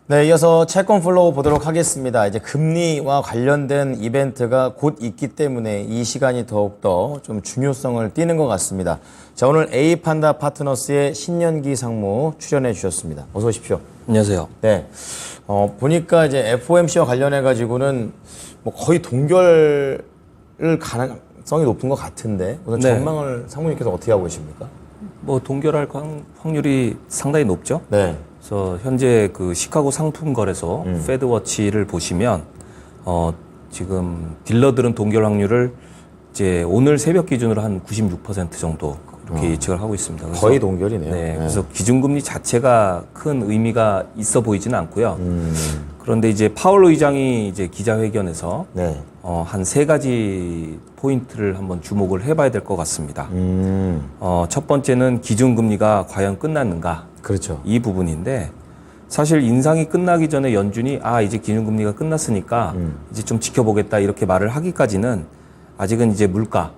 네, 이어서 채권 플로우 보도록 하겠습니다. 이제 금리와 관련된 이벤트가 곧 있기 때문에 이 시간이 더욱더 좀 중요성을 띠는 것 같습니다. 자, 오늘 A판다 파트너스의 신년기 상무 출연해 주셨습니다. 어서 오십시오. 안녕하세요. 네. 보니까 이제 FOMC와 관련해 가지고는 뭐 거의 동결을 가능성이 높은 것 같은데 우선 네. 전망을 상무님께서 어떻게 하고 계십니까? 뭐 동결할 확률이 상당히 높죠. 네. 그래서 현재 그 시카고 상품거래소 페드워치를 보시면 지금 딜러들은 동결 확률을 이제 오늘 새벽 기준으로 한 96% 정도 이렇게 예측을 하고 있습니다. 그래서 거의 동결이네요. 네, 그래서 기준금리 자체가 큰 의미가 있어 보이지는 않고요. 그런데 이제 파월 의장이 이제 기자회견에서 네. 한 세 가지 포인트를 한번 주목을 해봐야 될 것 같습니다. 첫 번째는 기준금리가 과연 끝났는가? 그렇죠. 이 부분인데 사실 인상이 끝나기 전에 연준이 이제 기준금리가 끝났으니까 이제 좀 지켜보겠다 이렇게 말을 하기까지는 아직은 이제 물가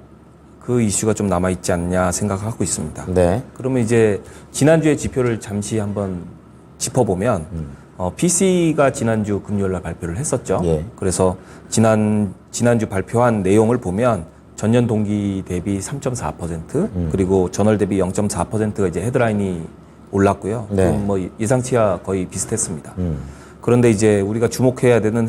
그 이슈가 좀 남아있지 않냐 생각하고 있습니다. 네. 그러면 이제 지난주에 지표를 잠시 한번 짚어보면 PC가 지난주 금요일 날 발표를 했었죠. 예. 그래서 지난주 발표한 내용을 보면 전년 동기 대비 3.4% 그리고 전월 대비 0.4%가 이제 헤드라인이 올랐고요. 네. 뭐 예상치와 거의 비슷했습니다. 그런데 이제 우리가 주목해야 되는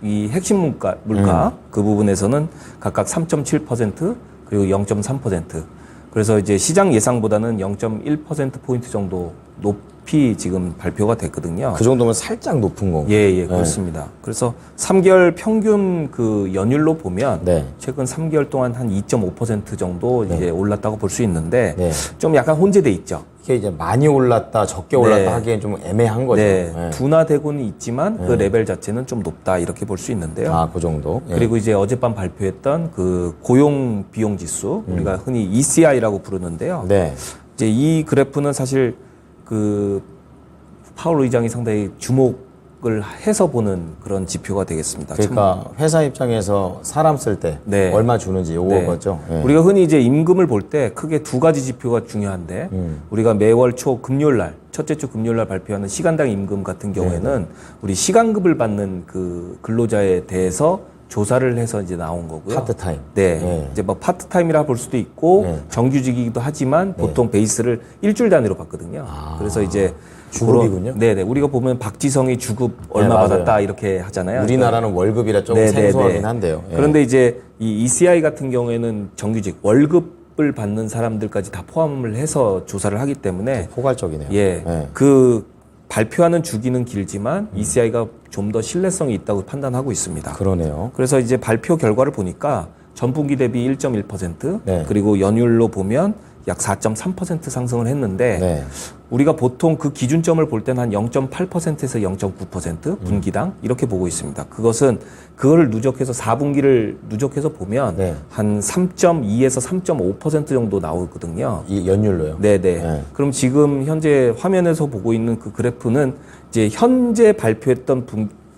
이 핵심 물가 그 부분에서는 각각 3.7% 그리고 0.3%. 그래서 이제 시장 예상보다는 0.1%포인트 정도 높이 지금 발표가 됐거든요. 그 정도면 살짝 높은 거고. 예, 그렇습니다. 그래서 3개월 평균 그 연율로 보면 네. 최근 3개월 동안 한 2.5% 정도 이제 올랐다고 볼 수 있는데 네. 좀 약간 혼재돼 있죠. 이게 이제 많이 올랐다, 적게 올랐다 네. 하기엔 좀 애매한 거죠. 네, 네. 둔화되고는 있지만 그 레벨 자체는 좀 높다 이렇게 볼 수 있는데요. 그 정도. 예. 그리고 이제 어젯밤 발표했던 그 고용 비용 지수 우리가 흔히 ECI라고 부르는데요. 네. 이제 이 그래프는 사실 그 파월 의장이 상당히 주목을 해서 보는 그런 지표가 되겠습니다. 그러니까 회사 입장에서 사람 쓸 때 네. 얼마 주는지 요거 네. 거죠. 예. 우리가 흔히 이제 임금을 볼 때 크게 두 가지 지표가 중요한데 우리가 매월 초 금요일 날 첫째 주 금요일 날 발표하는 시간당 임금 같은 경우에는 우리 시간급을 받는 그 근로자에 대해서 조사를 해서 이제 나온 거고요. 파트타임. 네. 예. 이제 뭐 파트타임이라 볼 수도 있고 네. 정규직이기도 하지만 보통 베이스를 일주일 단위로 받거든요. 그래서 이제 주급이군요. 네네. 우리가 보면 박지성이 주급 얼마 맞아요. 받았다 이렇게 하잖아요. 우리나라는 월급이라 조금 네, 생소하긴 네, 네. 한데요. 예. 그런데 이제 이 ECI 같은 경우에는 정규직 월급을 받는 사람들까지 다 포함을 해서 조사를 하기 때문에 포괄적이네요. 예, 예. 그 발표하는 주기는 길지만 ECI가 좀 더 신뢰성이 있다고 판단하고 있습니다. 그러네요. 그래서 이제 발표 결과를 보니까 전분기 대비 1.1% 네. 그리고 연율로 보면 약 4.3% 상승을 했는데 네. 우리가 보통 그 기준점을 볼 때는 한 0.8%에서 0.9% 분기당 이렇게 보고 있습니다. 그거를 누적해서 4분기를 누적해서 보면 네. 한 3.2에서 3.5% 정도 나오거든요. 이 연율로요. 네네. 네. 그럼 지금 현재 화면에서 보고 있는 그 그래프는 이제 현재 발표했던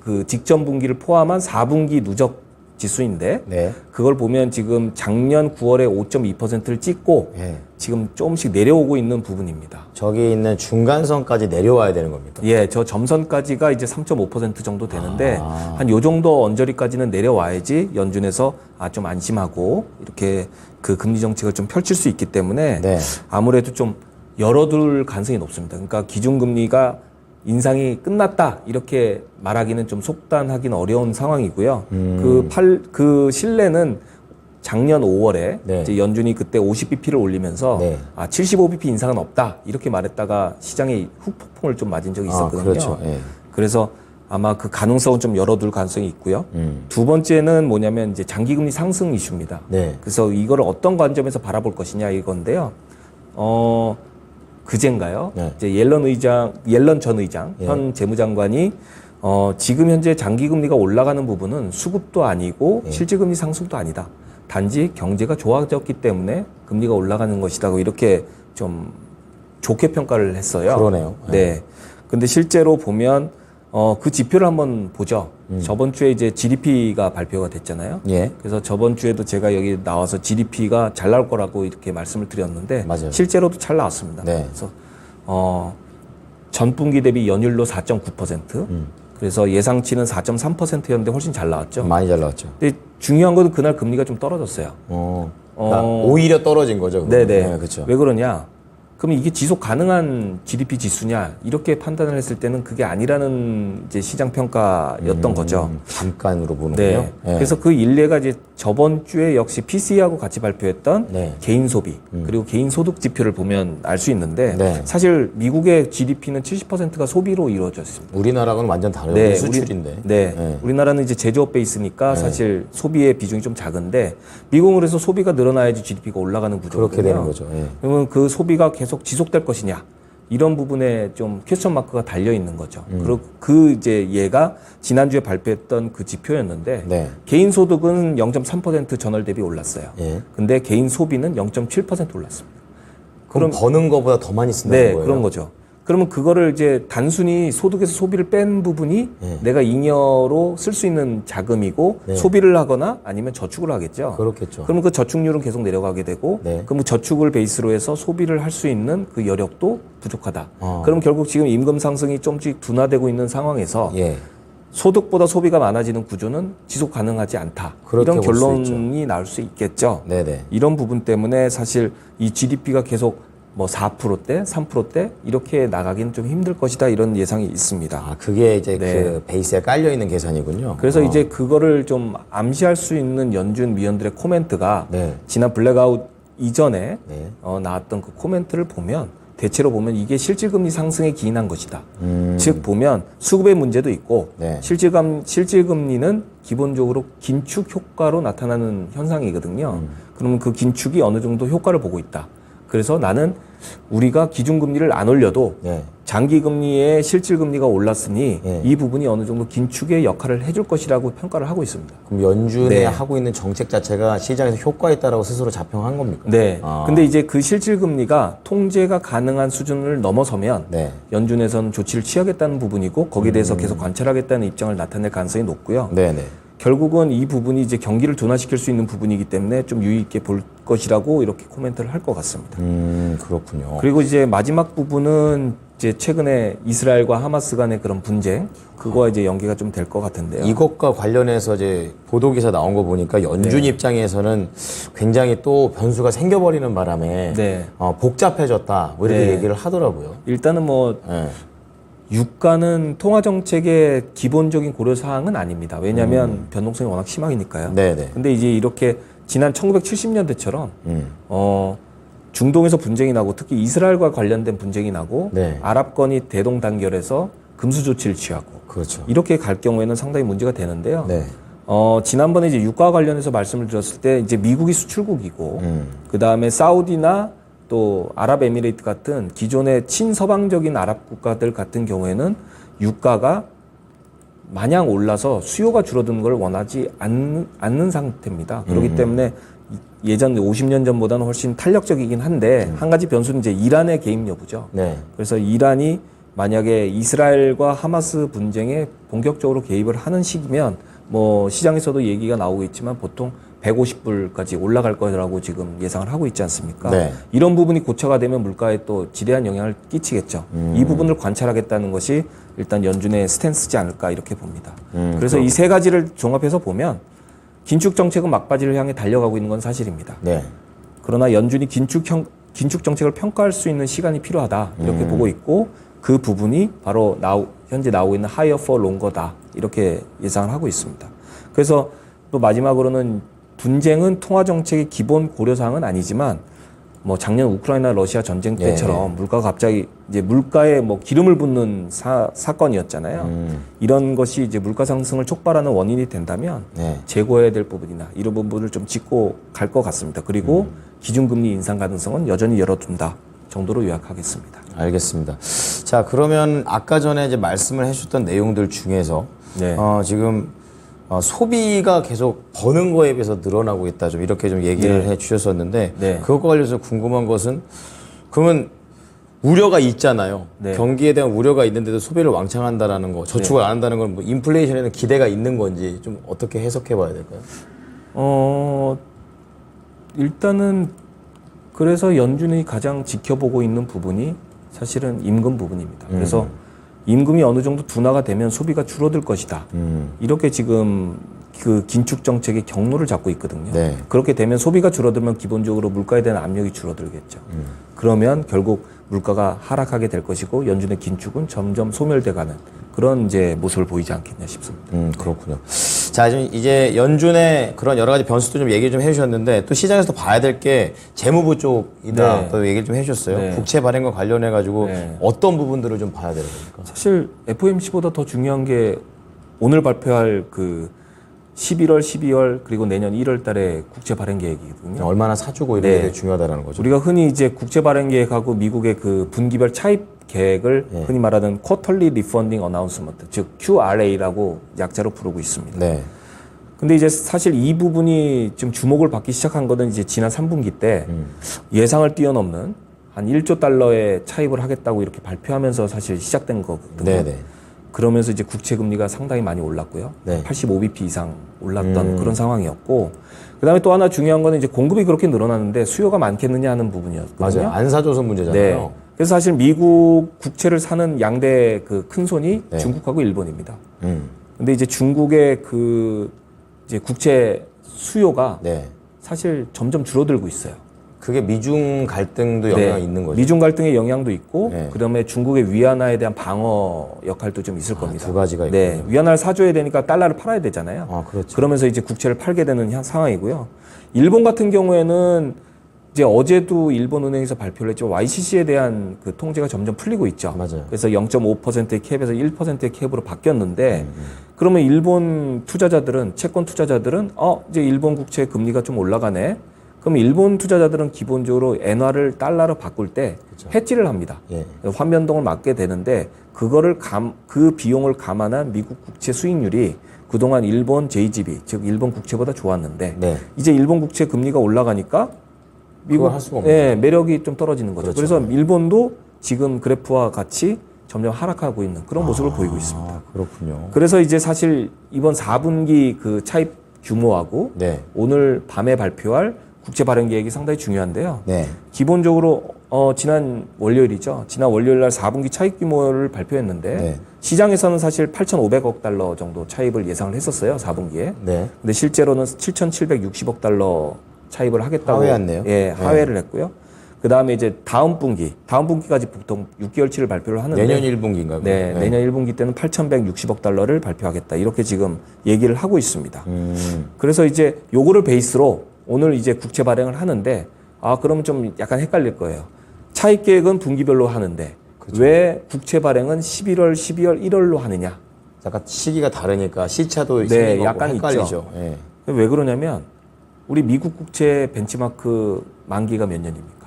그 직전 분기를 포함한 4분기 누적 지수인데 네. 그걸 보면 지금 작년 9월에 5.2%를 찍고 예. 지금 조금씩 내려오고 있는 부분입니다. 저기 있는 중간선까지 내려와야 되는 겁니까? 예, 저 점선까지가 이제 3.5% 정도 되는데 한 요 정도 언저리까지는 내려와야지 연준에서 좀 안심하고 이렇게 그 금리 정책을 좀 펼칠 수 있기 때문에 네. 아무래도 아무래도 좀 열어둘 가능성이 높습니다. 그러니까 기준금리가 인상이 끝났다 이렇게 말하기는 좀 속단하기는 어려운 상황이고요. 그 신뢰는 작년 5월에 네. 이제 연준이 그때 50bp를 올리면서 네. 75bp 인상은 없다 이렇게 말했다가 시장에 훅폭풍을 좀 맞은 적이 있었거든요. 그렇죠. 예. 그래서 아마 그 가능성은 좀 열어둘 가능성이 있고요. 두 번째는 뭐냐면 이제 장기금리 상승 이슈입니다. 네. 그래서 이거를 어떤 관점에서 바라볼 것이냐 이건데요. 그젠가요? 네. 이제 옐런 전 의장, 예. 현 재무장관이 지금 현재 장기금리가 올라가는 부분은 수급도 아니고 예. 실질금리 상승도 아니다. 단지 경제가 좋아졌기 때문에 금리가 올라가는 것이다고 이렇게 좀 좋게 평가를 했어요. 그러네요. 네. 근데 실제로 보면 그 지표를 한번 보죠. 저번 주에 이제 GDP가 발표가 됐잖아요. 예. 그래서 저번 주에도 제가 여기 나와서 GDP가 잘 나올 거라고 이렇게 말씀을 드렸는데 맞아요. 실제로도 잘 나왔습니다. 네. 그래서 전분기 대비 연율로 4.9%. 그래서 예상치는 4.3%였는데 훨씬 잘 나왔죠. 많이 잘 나왔죠. 근데 중요한 건 그날 금리가 좀 떨어졌어요. 그러니까 오히려 떨어진 거죠. 그러면. 네네. 네, 그렇죠. 왜 그러냐? 그럼 이게 지속 가능한 GDP 지수냐? 이렇게 판단을 했을 때는 그게 아니라는 이제 시장 평가였던 거죠. 잠깐으로 보는군요. 네. 그래서 그 일례가 이제 저번 주에 역시 PC하고 같이 발표했던 네. 개인 소비 그리고 개인 소득 지표를 보면 알 수 있는데 네. 사실 미국의 GDP는 70%가 소비로 이루어져 있습니다. 우리나라하고는 완전 다르고 네, 수출인데. 네. 우리나라는 이제 제조업 베이스니까 사실 소비의 비중이 좀 작은데 미국은 그래서 소비가 늘어나야지 GDP가 올라가는 구조거든요. 그렇게 되는 거죠. 예. 그러면 그 소비가 계속 지속될 것이냐 이런 부분에 좀 퀘스천 마크가 달려 있는 거죠. 그리고 그 이제 얘가 지난주에 발표했던 그 지표였는데 네. 개인 소득은 0.3% 전월 대비 올랐어요. 예. 근데 개인 소비는 0.7% 올랐습니다. 그럼 버는 거보다 더 많이 쓴다는 네, 거예요? 그런 거죠. 그러면 그거를 이제 단순히 소득에서 소비를 뺀 부분이 네. 내가 잉여로 쓸 수 있는 자금이고 네. 소비를 하거나 아니면 저축을 하겠죠. 그렇겠죠. 그러면 그 저축률은 계속 내려가게 되고 네. 그럼 저축을 베이스로 해서 소비를 할 수 있는 그 여력도 부족하다. 어. 그럼 결국 지금 임금 상승이 좀씩 둔화되고 있는 상황에서 예. 소득보다 소비가 많아지는 구조는 지속 가능하지 않다. 그렇게 이런 볼수 결론이 나올 수 있겠죠. 네네. 이런 부분 때문에 사실 이 GDP가 계속 뭐 4%대, 3%대 이렇게 나가기는 좀 힘들 것이다 이런 예상이 있습니다. 아, 그게 이제 네. 그 베이스에 깔려 있는 계산이군요. 그래서 이제 그거를 좀 암시할 수 있는 연준 위원들의 코멘트가 네. 지난 블랙아웃 이전에 네. 나왔던 그 코멘트를 보면 대체로 보면 이게 실질금리 상승에 기인한 것이다. 즉 보면 수급의 문제도 있고 네. 실질금리는 기본적으로 긴축 효과로 나타나는 현상이거든요. 그러면 그 긴축이 어느 정도 효과를 보고 있다. 그래서 나는 우리가 기준금리를 안 올려도 네. 장기금리의 실질금리가 올랐으니 네. 이 부분이 어느 정도 긴축의 역할을 해줄 것이라고 평가를 하고 있습니다. 그럼 연준이 네. 하고 있는 정책 자체가 시장에서 효과 있다라고 스스로 자평한 겁니까? 네. 아. 근데 이제 그 실질금리가 통제가 가능한 수준을 넘어서면 네. 연준에서는 조치를 취하겠다는 부분이고 거기에 대해서 계속 관찰하겠다는 입장을 나타낼 가능성이 높고요. 네네. 결국은 이 부분이 이제 경기를 둔화시킬 수 있는 부분이기 때문에 좀 유의 있게 볼 것이라고 이렇게 코멘트를 할 것 같습니다. 그렇군요. 그리고 이제 마지막 부분은 이제 최근에 이스라엘과 하마스 간의 그런 분쟁 그거와 이제 연계가 좀 될 것 같은데요. 이것과 관련해서 이제 보도 기사 나온 거 보니까 연준 네. 입장에서는 굉장히 또 변수가 생겨버리는 바람에 네. 복잡해졌다 뭐 이렇게 네. 얘기를 하더라고요. 일단은 뭐 네. 유가는 통화 정책의 기본적인 고려 사항은 아닙니다. 왜냐하면 변동성이 워낙 심하니까요. 네네. 근데 이제 이렇게 지난 1970년대처럼 중동에서 분쟁이 나고 특히 이스라엘과 관련된 분쟁이 나고 네. 아랍권이 대동단결해서 금수 조치를 취하고 그렇죠. 이렇게 갈 경우에는 상당히 문제가 되는데요. 네. 지난번에 이제 유가 관련해서 말씀을 드렸을 때 이제 미국이 수출국이고 그 다음에 사우디나 또 아랍에미레이트 같은 기존의 친서방적인 아랍 국가들 같은 경우에는 유가가 마냥 올라서 수요가 줄어드는 걸 원하지 않는 상태입니다. 그렇기 때문에 예전 50년 전보다는 훨씬 탄력적이긴 한데 한 가지 변수는 이제 이란의 개입 여부죠. 네. 그래서 이란이 만약에 이스라엘과 하마스 분쟁에 본격적으로 개입을 하는 시기면 뭐 시장에서도 얘기가 나오고 있지만 보통 150불까지 올라갈 거라고 지금 예상을 하고 있지 않습니까? 네. 이런 부분이 고쳐가 되면 물가에 또 지대한 영향을 끼치겠죠. 이 부분을 관찰하겠다는 것이 일단 연준의 스탠스지 않을까 이렇게 봅니다. 그래서 이 세 가지를 종합해서 보면 긴축 정책은 막바지를 향해 달려가고 있는 건 사실입니다. 네. 그러나 연준이 긴축 정책을 평가할 수 있는 시간이 필요하다 이렇게 보고 있고 그 부분이 바로 현재 나오고 있는 higher for longer다 이렇게 예상을 하고 있습니다. 그래서 또 마지막으로는 분쟁은 통화 정책의 기본 고려 사항은 아니지만 뭐 작년 우크라이나 러시아 전쟁 때처럼 물가가 갑자기 이제 물가에 뭐 기름을 붓는 사건이었잖아요. 이런 것이 이제 물가 상승을 촉발하는 원인이 된다면 네. 제고해야 될 부분이나 이런 부분을 좀 짚고 갈 것 같습니다. 그리고 기준금리 인상 가능성은 여전히 열어둔다 정도로 요약하겠습니다. 알겠습니다. 자, 그러면 아까 전에 이제 말씀을 해주셨던 내용들 중에서 네. 지금 소비가 계속 버는 거에 비해서 늘어나고 있다. 좀 이렇게 좀 얘기를 네. 해 주셨었는데 네. 그것과 관련해서 궁금한 것은 그러면 우려가 있잖아요. 네. 경기에 대한 우려가 있는데도 소비를 왕창한다라는 거, 저축을 안 한다는 건 뭐 인플레이션에는 기대가 있는 건지 좀 어떻게 해석해 봐야 될까요? 일단은 그래서 연준이 가장 지켜보고 있는 부분이 사실은 임금 부분입니다. 그래서 임금이 어느 정도 둔화가 되면 소비가 줄어들 것이다. 이렇게 지금 그 긴축 정책의 경로를 잡고 있거든요. 네. 그렇게 되면 소비가 줄어들면 기본적으로 물가에 대한 압력이 줄어들겠죠. 그러면 결국 물가가 하락하게 될 것이고 연준의 긴축은 점점 소멸돼가는 그런 이제 모습을 보이지 않겠냐 싶습니다. 그렇군요. 자, 지금 이제 연준의 그런 여러 가지 변수도 좀 얘기 좀 해주셨는데 또 시장에서 봐야 될 게 재무부 쪽이다. 네. 또 얘기를 좀 해주셨어요. 네. 국채 발행과 관련해가지고 네. 어떤 부분들을 좀 봐야 되는 겁니까? 사실 FOMC보다 더 중요한 게 오늘 발표할 그 11월, 12월 그리고 내년 1월 달에 국채 발행 계획이거든요. 얼마나 사주고 이런 네. 게 되게 중요하다는 거죠. 우리가 흔히 이제 국채 발행 계획하고 미국의 그 분기별 차입 계획을 흔히 말하는 Quarterly Refunding Announcement, 즉 QRA라고 약자로 부르고 있습니다. 네. 근데 이제 사실 이 부분이 좀 주목을 받기 시작한 거는 이제 지난 3분기 때 예상을 뛰어넘는 한 1조 달러의 차입을 하겠다고 이렇게 발표하면서 사실 시작된 거거든요. 네네. 그러면서 이제 국채 금리가 상당히 많이 올랐고요. 네. 85bp 이상 올랐던 그런 상황이었고, 그다음에 또 하나 중요한 거는 이제 공급이 그렇게 늘어났는데 수요가 많겠느냐 하는 부분이었거든요. 맞아요. 안 사줘서 문제잖아요. 네. 그래서 사실 미국 국채를 사는 양대 그 큰 손이 네. 중국하고 일본입니다. 근데 이제 중국의 그 이제 국채 수요가 네. 사실 점점 줄어들고 있어요. 그게 미중 갈등도 영향이 있는 거죠. 미중 갈등의 영향도 있고, 네. 그다음에 중국의 위안화에 대한 방어 역할도 좀 있을 겁니다. 두 가지가 네, 있군요. 위안화를 사줘야 되니까 달러를 팔아야 되잖아요. 아, 그렇죠. 그러면서 이제 국채를 팔게 되는 상황이고요. 일본 같은 경우에는 이제 어제도 일본은행에서 발표를 했죠. YCC에 대한 그 통제가 점점 풀리고 있죠. 맞아요. 그래서 0.5%의 캡에서 1%의 캡으로 바뀌었는데, 그러면 일본 투자자들은, 채권 투자자들은, 이제 일본 국채 금리가 좀 올라가네. 그럼 일본 투자자들은 기본적으로 엔화를 달러로 바꿀 때 해지를 합니다. 예. 환변동을 막게 되는데, 그 비용을 감안한 미국 국채 수익률이 그동안 일본 JGB, 즉 일본 국채보다 좋았는데, 네. 이제 일본 국채 금리가 올라가니까 그걸 할 수가 없는 예, 매력이 좀 떨어지는 거죠. 그렇죠. 그래서 일본도 지금 그래프와 같이 점점 하락하고 있는 그런 모습을 보이고 있습니다. 아, 그렇군요. 그래서 이제 사실 이번 4분기 그 차입 규모하고 네. 오늘 밤에 발표할 국채 발행 계획이 상당히 중요한데요. 네. 기본적으로 지난 월요일이죠. 지난 월요일 날 4분기 차입 규모를 발표했는데 네. 시장에서는 사실 8,500억 달러 정도 차입을 예상을 했었어요. 4분기에. 네. 근데 실제로는 7,760억 달러 차입을 하겠다고 하회했네요. 예, 하회를 했고요. 그다음에 이제 다음 분기까지 보통 6개월치를 발표를 하는데 내년 1분기인가요? 네, 내년 1분기 때는 8,160억 달러를 발표하겠다. 이렇게 지금 얘기를 하고 있습니다. 그래서 이제 요거를 베이스로 오늘 이제 국채 발행을 하는데 그러면 좀 약간 헷갈릴 거예요. 차입 계획은 분기별로 하는데 왜 국채 발행은 11월, 12월, 1월로 하느냐? 약간 시기가 다르니까 시차도 네, 생기고 약간 헷갈리죠. 있죠. 예. 왜 그러냐면 우리 미국 국채 벤치마크 만기가 몇 년입니까?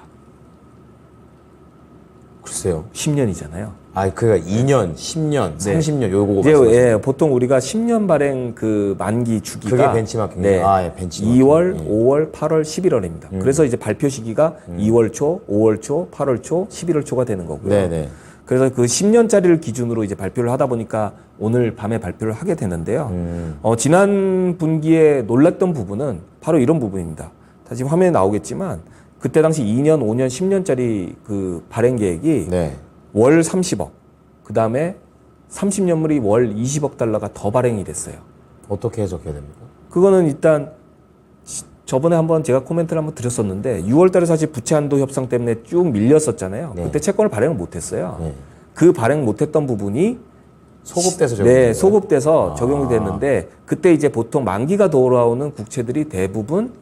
글쎄요. 10년이잖아요. 그러니까 2년, 10년, 네. 30년 요거 이제 말씀하시는 예, 보통 우리가 10년 발행 그 만기 주기가 그게 벤치마킹이에요? 네, 예, 벤치마킹. 2월, 5월, 8월, 11월입니다. 그래서 이제 발표 시기가 2월 초, 5월 초, 8월 초, 11월 초가 되는 거고요. 네네. 그래서 그 10년짜리를 기준으로 이제 발표를 하다 보니까 오늘 밤에 발표를 하게 되는데요. 지난 분기에 놀랐던 부분은 바로 이런 부분입니다. 다시 화면에 나오겠지만 그때 당시 2년, 5년, 10년짜리 그 발행 계획이 네. 월 30억, 그 다음에 30년물이 월 20억 달러가 더 발행이 됐어요. 어떻게 해석해야 됩니까? 그거는 일단 저번에 한번 제가 코멘트를 한번 드렸었는데 6월 달에 사실 부채 한도 협상 때문에 쭉 밀렸었잖아요. 네. 그때 채권을 발행을 못했어요. 네. 그 발행 못했던 부분이 소급돼서 적용된 네, 거예요? 소급돼서 적용이 됐는데 그때 이제 보통 만기가 돌아오는 국채들이 대부분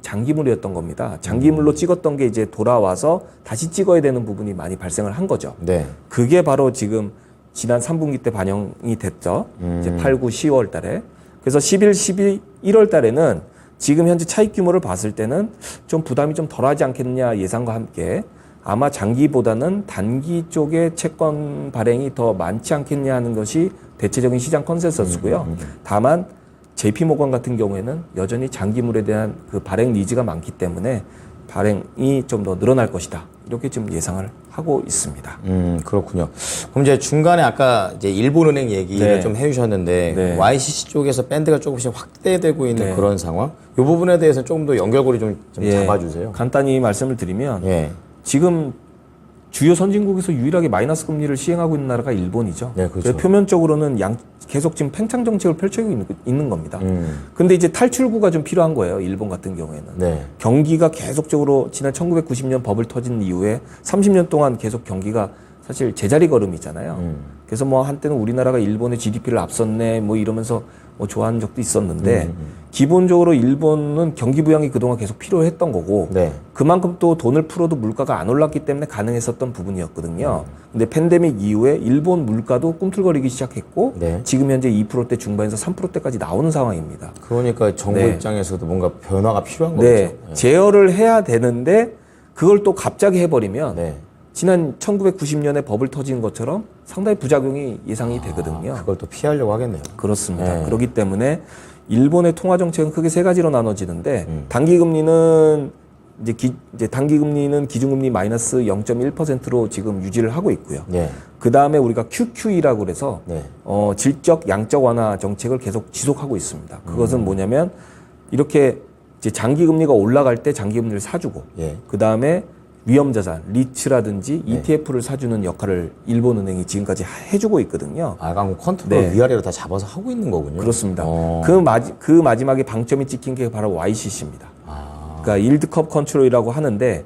장기물이었던 겁니다. 장기물로 찍었던 게 이제 돌아와서 다시 찍어야 되는 부분이 많이 발생을 한 거죠. 네. 그게 바로 지금 지난 3분기 때 반영이 됐죠. 이제 8, 9, 10월 달에. 그래서 11, 12, 1월 달에는 지금 현재 차익 규모를 봤을 때는 좀 부담이 좀 덜하지 않겠느냐 예상과 함께 아마 장기보다는 단기 쪽의 채권 발행이 더 많지 않겠냐 하는 것이 대체적인 시장 컨센서스고요. 다만 JP모건 같은 경우에는 여전히 장기물에 대한 그 발행 니즈가 많기 때문에 발행이 좀 더 늘어날 것이다. 이렇게 좀 예상을 하고 있습니다. 그렇군요. 그럼 이제 중간에 아까 이제 일본은행 얘기를 네. 좀 해주셨는데 네. YCC 쪽에서 밴드가 조금씩 확대되고 있는 네. 그런 상황. 이 부분에 대해서 조금 더 연결고리 좀 예, 잡아주세요. 간단히 말씀을 드리면 예. 지금 주요 선진국에서 유일하게 마이너스 금리를 시행하고 있는 나라가 일본이죠. 네, 그렇죠. 그래서 표면적으로는 계속 지금 팽창 정책을 펼치고 있는 겁니다. 근데 이제 탈출구가 좀 필요한 거예요. 일본 같은 경우에는. 네. 경기가 계속적으로 지난 1990년 버블 터진 이후에 30년 동안 계속 경기가 사실 제자리 걸음이잖아요. 그래서 뭐 한때는 우리나라가 일본의 GDP를 앞섰네 뭐 이러면서 뭐 좋아하는 적도 있었는데 기본적으로 일본은 경기 부양이 그동안 계속 필요했던 거고 네. 그만큼 또 돈을 풀어도 물가가 안 올랐기 때문에 가능했었던 부분이었거든요. 근데 팬데믹 이후에 일본 물가도 꿈틀거리기 시작했고 네. 지금 지금 현재 2%대 중반에서 3%대까지 나오는 상황입니다. 그러니까 정부 네. 입장에서도 뭔가 변화가 필요한 네, 거죠. 제어를 해야 되는데 그걸 또 갑자기 해버리면 네. 지난 1990년에 버블 터진 것처럼 상당히 부작용이 예상이 되거든요. 그걸 또 피하려고 하겠네요. 그렇습니다. 네. 그렇기 때문에 일본의 통화 정책은 크게 세 가지로 나눠지는데 단기 금리는 이제 단기 금리는 기준금리 마이너스 0.1%로 지금 유지를 하고 있고요. 네. 그 다음에 우리가 QQE라고 그래서 네. 질적 양적 완화 정책을 계속 지속하고 있습니다. 그것은 뭐냐면 이렇게 이제 장기 금리가 올라갈 때 장기 금리를 사주고 예. 그 다음에 위험자산, 리츠라든지 ETF를 사주는 역할을 일본은행이 지금까지 해주고 있거든요. 아, 그럼 컨트롤 네. 위아래로 다 잡아서 하고 있는 거군요. 그렇습니다. 어. 그 마지막에 방점이 찍힌 게 바로 YCC입니다. 아. 그러니까 일드컵 컨트롤이라고 하는데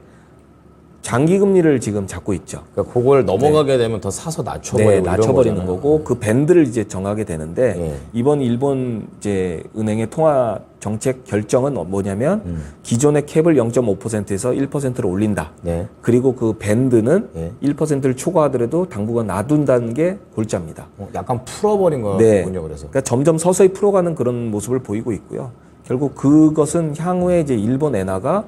장기 금리를 지금 잡고 있죠. 그러니까 그걸 넘어가게 되면 더 사서 낮춰버리고 네, 이런 낮춰버리는 거잖아요. 거고 그 밴드를 이제 정하게 되는데 예. 이번 일본 이제 은행의 통화 정책 결정은 뭐냐면 기존의 캡을 0.5%에서 1%로 올린다. 네. 그리고 그 밴드는 예. 1%를 초과하더라도 당분간 놔둔다는 게 골자입니다. 약간 풀어버린 네. 거군요. 그래서. 그러니까 점점 서서히 풀어가는 그런 모습을 보이고 있고요. 결국 그것은 향후에 이제 일본 엔화가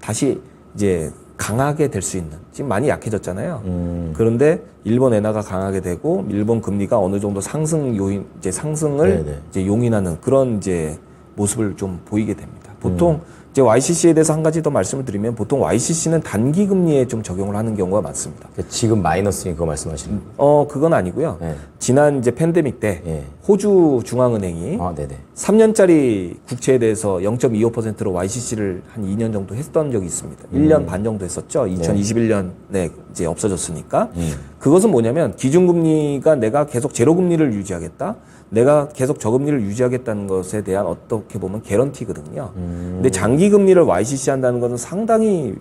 다시 이제 강하게 될 수 있는, 지금 많이 약해졌잖아요. 그런데 일본 엔화가 강하게 되고 일본 금리가 어느 정도 상승 요인, 이제 상승을 네네. 이제 용인하는 그런 이제 모습을 좀 보이게 됩니다. 보통 이제 YCC에 대해서 한 가지 더 말씀을 드리면 보통 YCC는 단기 금리에 좀 적용을 하는 경우가 많습니다. 그러니까 지금 마이너스인 그거 말씀하시는 거예요? 그건 아니고요. 네. 지난 이제 팬데믹 때 예. 호주 중앙은행이 아, 네네. 3년짜리 국채에 대해서 0.25%로 YCC를 한 2년 정도 했던 적이 있습니다. 1년 반 정도 했었죠. 2021년에 이제 없어졌으니까. 그것은 뭐냐면 기준금리가 내가 계속 제로금리를 유지하겠다. 내가 계속 저금리를 유지하겠다는 것에 대한 어떻게 보면 개런티거든요. 근데 장기금리를 YCC 한다는 것은 상당히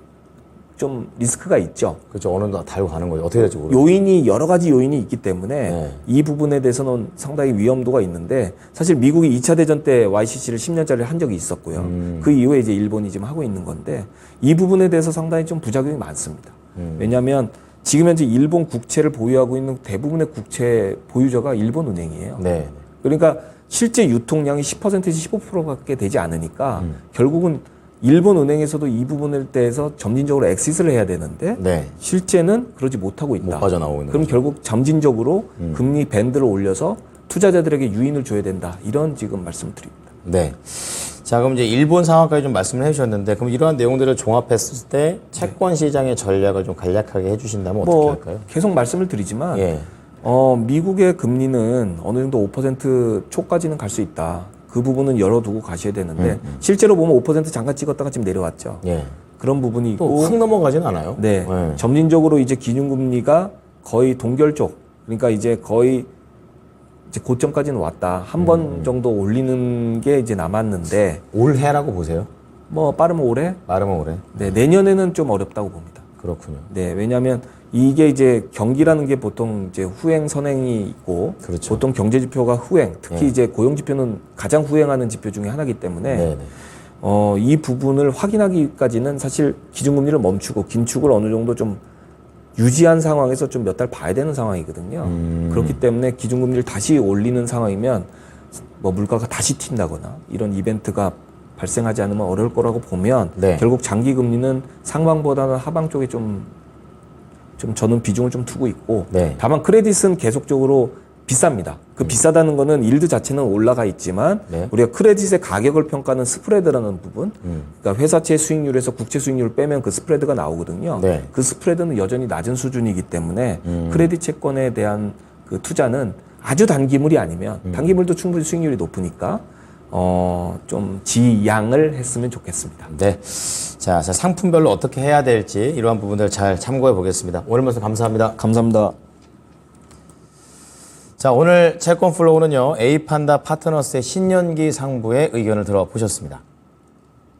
좀 리스크가 있죠. 그렇죠. 어느 정도 달고 가는 거죠. 어떻게 될지 모르겠어요. 요인이 여러 가지 요인이 있기 때문에 네. 이 부분에 대해서는 상당히 위험도가 있는데 사실 미국이 2차 대전 때 YCC를 10년짜리를 한 적이 있었고요. 그 이후에 이제 일본이 지금 하고 있는 건데 이 부분에 대해서 상당히 좀 부작용이 많습니다. 왜냐하면 지금 현재 일본 국채를 보유하고 있는 대부분의 국채 보유자가 일본 은행이에요. 네. 그러니까 실제 유통량이 10%에서 15%밖에 되지 않으니까 결국은 일본 은행에서도 이 부분에 대해서 점진적으로 엑시스를 해야 되는데 네. 실제는 그러지 못하고 있다. 못 빠져나오고 있는 그럼 거죠. 결국 점진적으로 금리 밴드를 올려서 투자자들에게 유인을 줘야 된다. 이런 지금 말씀을 드립니다. 네. 자, 그럼 이제 일본 상황까지 좀 말씀을 해주셨는데, 그럼 이러한 내용들을 종합했을 때 채권 시장의 전략을 좀 간략하게 해주신다면 어떻게 할까요? 계속 말씀을 드리지만 예. 미국의 금리는 어느 정도 5% 초까지는 갈 수 있다. 그 부분은 열어두고 가셔야 되는데 실제로 보면 5% 잠깐 찍었다가 지금 내려왔죠. 예. 그런 부분이 또 있고 확 넘어가진 않아요. 네. 예. 점진적으로 이제 기준금리가 거의 동결 쪽, 그러니까 이제 거의 이제 고점까지는 왔다. 한 번 정도 올리는 게 이제 남았는데, 올해라고 보세요. 뭐 빠르면 올해? 말하면 올해. 네, 내년에는 좀 어렵다고 봅니다. 그렇군요. 네, 왜냐하면 이게 이제 경기라는 게 보통 이제 후행 선행이 있고, 그렇죠. 보통 경제 지표가 후행, 특히 이제 고용 지표는 가장 후행하는 지표 중에 하나이기 때문에, 네네. 이 부분을 확인하기까지는 사실 기준금리를 멈추고 긴축을 어느 정도 좀 유지한 상황에서 좀 몇 달 봐야 되는 상황이거든요. 그렇기 때문에 기준금리를 다시 올리는 상황이면 뭐 물가가 다시 튄다거나 이런 이벤트가 발생하지 않으면 어려울 거라고 보면 네. 결국 장기금리는 상방보다는 하방 쪽에 좀 저는 비중을 좀 두고 있고 네. 다만 크레딧은 계속적으로 비쌉니다. 그 비싸다는 거는 일드 자체는 올라가 있지만 네. 우리가 크레딧의 가격을 평가하는 스프레드라는 부분, 그러니까 회사채 수익률에서 국채 수익률을 빼면 그 스프레드가 나오거든요. 네. 그 스프레드는 여전히 낮은 수준이기 때문에 크레딧 채권에 대한 그 투자는 아주 단기물이 아니면 단기물도 충분히 수익률이 높으니까 좀 지양을 했으면 좋겠습니다. 네. 자, 상품별로 어떻게 해야 될지 이러한 부분들 잘 참고해 보겠습니다. 오늘 말씀 감사합니다. 감사합니다. 자, 오늘 채권 플로우는요, A판다 파트너스의 신년기 상부의 의견을 들어보셨습니다.